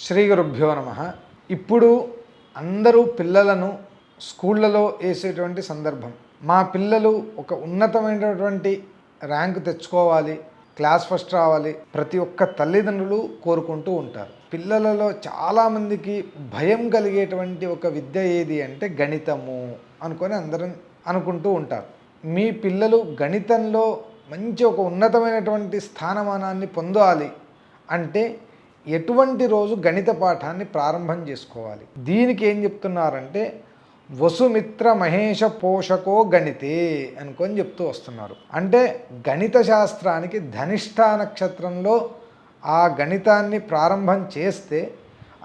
శ్రీ గురుభ్యో నమ. ఇప్పుడు అందరూ పిల్లలను స్కూళ్ళలో వేసేటువంటి సందర్భం. మా పిల్లలు ఒక ఉన్నతమైనటువంటి ర్యాంకు తెచ్చుకోవాలి, క్లాస్ ఫస్ట్ రావాలి, ప్రతి ఒక్క తల్లిదండ్రులు కోరుకుంటూ ఉంటారు. పిల్లలలో చాలామందికి భయం కలిగేటువంటి ఒక విద్య ఏది అంటే గణితము అనుకొని అందరం అనుకుంటూ ఉంటారు. మీ పిల్లలు గణితంలో మంచి ఒక ఉన్నతమైనటువంటి స్థానమానాన్ని పొందాలి అంటే ఎటువంటి రోజు గణిత పాఠాన్ని ప్రారంభం చేసుకోవాలి? దీనికి ఏం చెప్తున్నారంటే వసుమిత్ర మహేష పోషకో గణితే అనుకొని చెప్తూ వస్తున్నారు. అంటే గణిత శాస్త్రానికి ధనిష్ఠా నక్షత్రంలో ఆ గణితాన్ని ప్రారంభం చేస్తే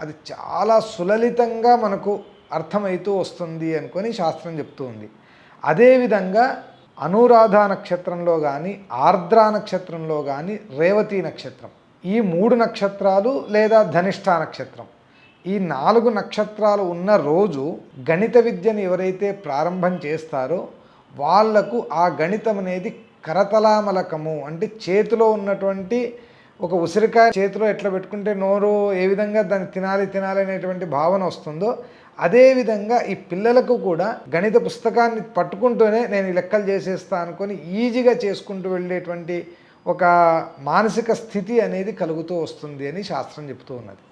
అది చాలా సులలితంగా మనకు అర్థమవుతూ వస్తుంది అనుకొని శాస్త్రం చెప్తూ ఉంది. అదేవిధంగా అనురాధ నక్షత్రంలో కానీ, ఆర్ద్రా నక్షత్రంలో కానీ, రేవతి నక్షత్రం, ఈ 3 నక్షత్రాలు లేదా ధనిష్ఠా నక్షత్రం, ఈ 4 నక్షత్రాలు ఉన్న రోజు గణిత విద్యను ఎవరైతే ప్రారంభం చేస్తారో వాళ్లకు ఆ గణితం అనేది కరతలామలకము, అంటే చేతిలో ఉన్నటువంటి ఒక ఉసిరికాయ చేతిలో ఎట్లా పెట్టుకుంటే నోరు ఏ విధంగా దాన్ని తినాలి అనేటువంటి భావన వస్తుందో అదేవిధంగా ఈ పిల్లలకు కూడా గణిత పుస్తకాన్ని పట్టుకుంటూనే నేను ఈ లెక్కలు చేసేస్తా అనుకొని ఈజీగా చేసుకుంటూ వెళ్ళేటువంటి ఒక మానసిక స్థితి అనేది కలుగుతూ వస్తుంది అని శాస్త్రం చెప్తూ ఉన్నది.